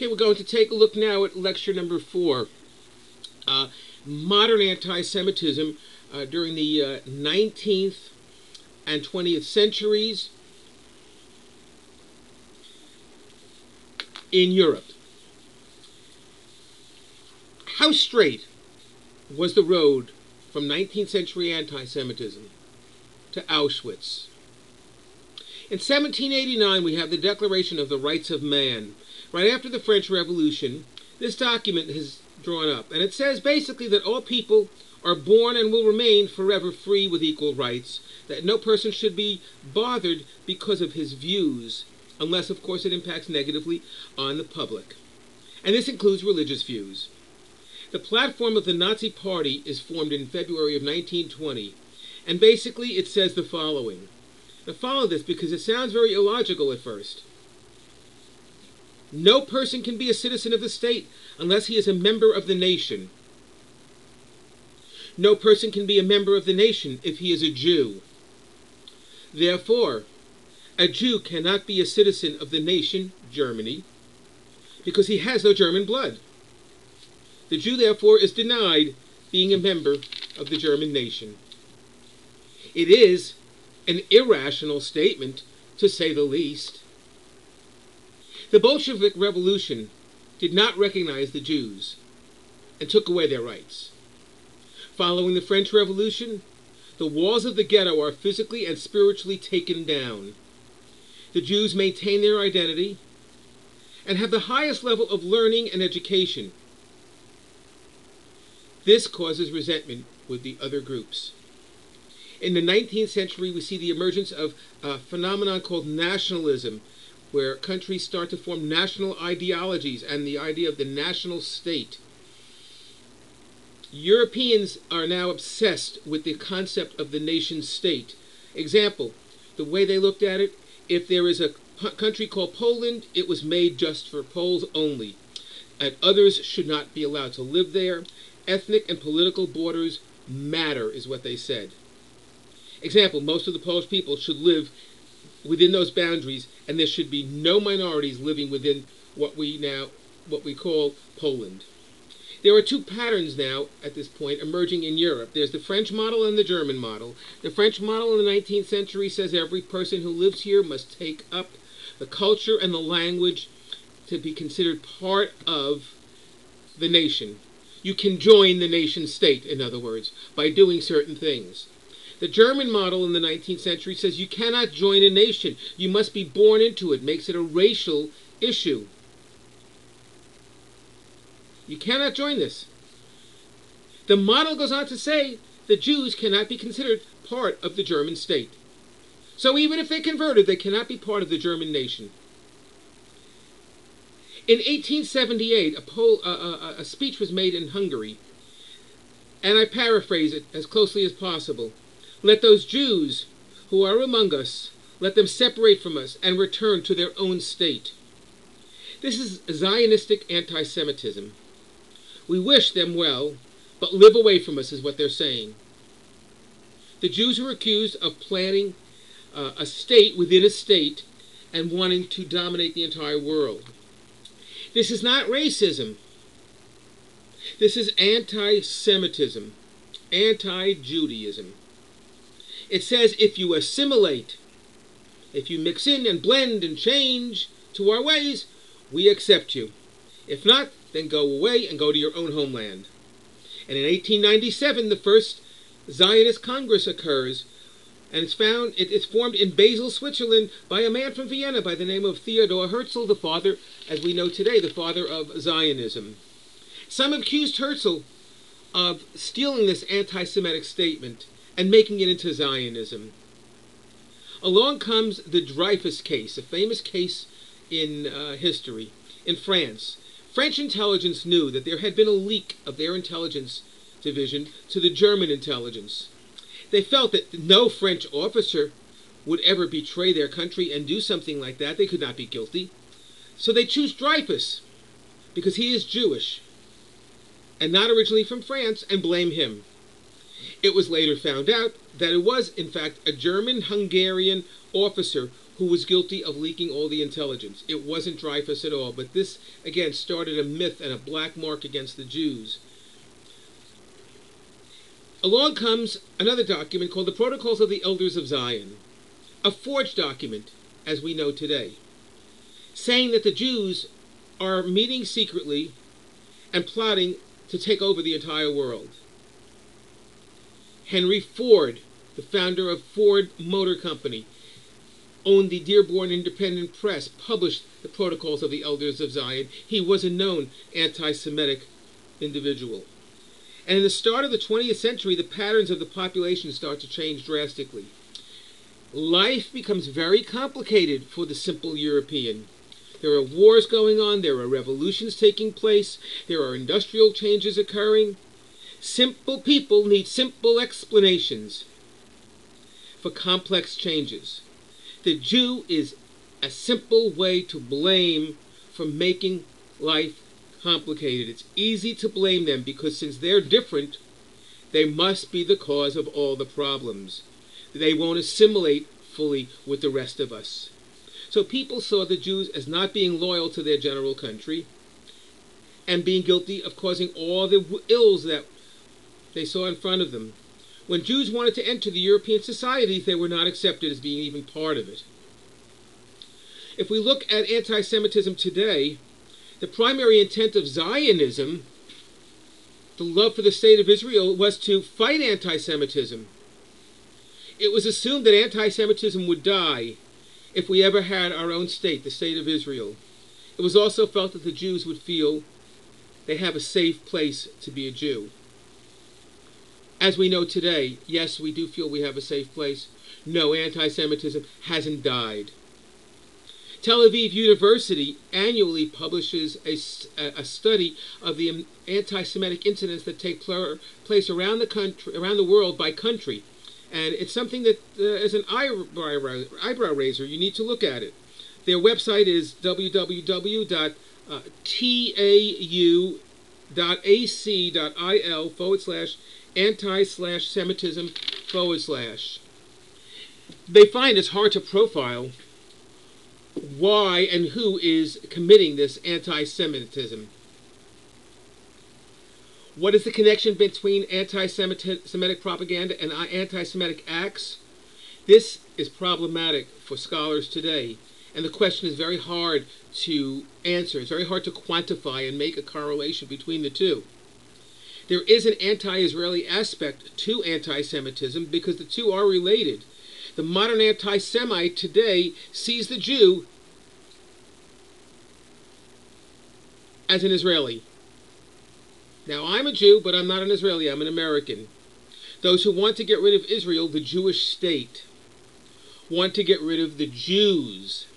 Okay, we're going to take a look now at lecture number 4, modern anti-Semitism during the 19th and 20th centuries in Europe. How straight was the road from 19th century anti-Semitism to Auschwitz? In 1789, we have the Declaration of the Rights of Man. Right after the French Revolution, this document is drawn up, and it says basically that all people are born and will remain forever free with equal rights, that no person should be bothered because of his views, unless, of course, it impacts negatively on the public. And this includes religious views. The platform of the Nazi Party is formed in February of 1920, and basically it says the following. Now follow this because it sounds very illogical at first. No person can be a citizen of the state unless he is a member of the nation. No person can be a member of the nation if he is a Jew. Therefore, a Jew cannot be a citizen of the nation, Germany, because he has no German blood. The Jew, therefore, is denied being a member of the German nation. It is an irrational statement, to say the least. The Bolshevik Revolution did not recognize the Jews and took away their rights. Following the French Revolution, the walls of the ghetto are physically and spiritually taken down. The Jews maintain their identity and have the highest level of learning and education. This causes resentment with the other groups. In the 19th century, we see the emergence of a phenomenon called nationalism, where countries start to form national ideologies and the idea of the national state. Europeans are now obsessed with the concept of the nation state. Example, the way they looked at it, if there is a country called Poland, it was made just for Poles only, and others should not be allowed to live there. Ethnic and political borders matter, is what they said. Example, most of the Polish people should live within those boundaries, and there should be no minorities living within what we call Poland. There are two patterns now, at this point, emerging in Europe. There's the French model and the German model. The French model in the 19th century says every person who lives here must take up the culture and the language to be considered part of the nation. You can join the nation state, in other words, by doing certain things. The German model in the 19th century says you cannot join a nation. You must be born into it. Makes it a racial issue. You cannot join this. The model goes on to say the Jews cannot be considered part of the German state. So even if they converted, they cannot be part of the German nation. In 1878, a speech was made in Hungary, and I paraphrase it as closely as possible. Let those Jews who are among us, let them separate from us and return to their own state. This is Zionistic anti-Semitism. We wish them well, but live away from us is what they're saying. The Jews are accused of planning a state within a state and wanting to dominate the entire world. This is not racism. This is anti-Semitism, anti-Judaism. It says if you assimilate, if you mix in and blend and change to our ways, we accept you. If not, then go away and go to your own homeland. And in 1897, the first Zionist Congress occurs, and it's formed in Basel, Switzerland, by a man from Vienna by the name of Theodor Herzl, the father, as we know today, the father of Zionism. Some accused Herzl of stealing this anti-Semitic statement and making it into Zionism. Along comes the Dreyfus case, a famous case in history, in France. French intelligence knew that there had been a leak of their intelligence division to the German intelligence. They felt that no French officer would ever betray their country and do something like that. They could not be guilty. So they choose Dreyfus, because he is Jewish, and not originally from France, and blame him. It was later found out that it was, in fact, a German-Hungarian officer who was guilty of leaking all the intelligence. It wasn't Dreyfus at all, but this, again, started a myth and a black mark against the Jews. Along comes another document called the Protocols of the Elders of Zion, a forged document, as we know today, saying that the Jews are meeting secretly and plotting to take over the entire world. Henry Ford, the founder of Ford Motor Company, owned the Dearborn Independent Press, published the Protocols of the Elders of Zion. He was a known anti-Semitic individual. And in the start of the 20th century, the patterns of the population start to change drastically. Life becomes very complicated for the simple European. There are wars going on, there are revolutions taking place, there are industrial changes occurring. Simple people need simple explanations for complex changes. The Jew is a simple way to blame for making life complicated. It's easy to blame them because since they're different, they must be the cause of all the problems. They won't assimilate fully with the rest of us. So people saw the Jews as not being loyal to their general country and being guilty of causing all the ills that they saw in front of them. When Jews wanted to enter the European societies, they were not accepted as being even part of it. If we look at anti-Semitism today, the primary intent of Zionism, the love for the state of Israel, was to fight anti-Semitism. It was assumed that anti-Semitism would die if we ever had our own state, the state of Israel. It was also felt that the Jews would feel they have a safe place to be a Jew. As we know today, yes, we do feel we have a safe place. No, anti-Semitism hasn't died. Tel Aviv University annually publishes a study of the anti-Semitic incidents that take place around the world by country. And it's something that is an eyebrow raiser. You need to look at it. Their website is www.tau.ac.il/anti/Semitism/. They find it's hard to profile why and who is committing this anti-Semitism. What is the connection between anti-Semitic propaganda and anti-Semitic acts? This is problematic for scholars today, and the question is very hard to answer. It's very hard to quantify and make a correlation between the two. There is an anti-Israeli aspect to anti-Semitism because the two are related. The modern anti-Semite today sees the Jew as an Israeli. Now, I'm a Jew, but I'm not an Israeli. I'm an American. Those who want to get rid of Israel, the Jewish state, want to get rid of the Jews.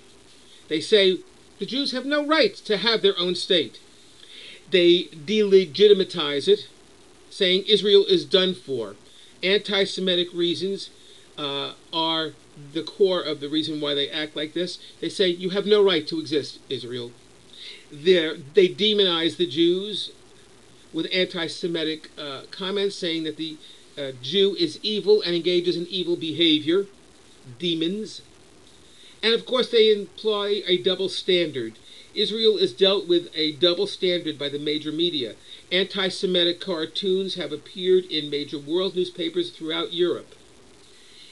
They say the Jews have no right to have their own state. They delegitimize it, saying Israel is done for. Anti-Semitic reasons are the core of the reason why they act like this. They say you have no right to exist, Israel. They demonize the Jews with anti-Semitic comments saying that the Jew is evil and engages in evil behavior, demons. And of course they employ a double standard. Israel is dealt with a double standard by the major media. Anti-Semitic cartoons have appeared in major world newspapers throughout Europe.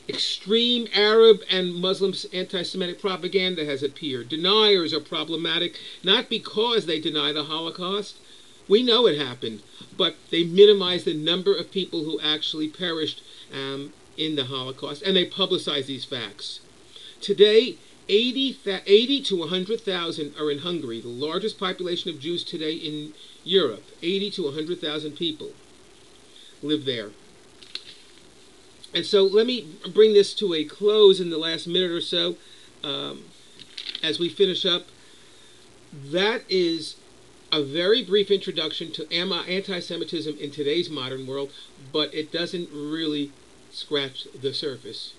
Extreme Arab and Muslim anti-Semitic propaganda has appeared. Deniers are problematic, not because they deny the Holocaust. We know it happened, but they minimize the number of people who actually perished in the Holocaust, and they publicize these facts. Today, 80 to 100,000 are in Hungary, the largest population of Jews today in Europe. 80 to 100,000 people live there. And so let me bring this to a close in the last minute or so as we finish up. That is a very brief introduction to anti-Semitism in today's modern world, but it doesn't really scratch the surface.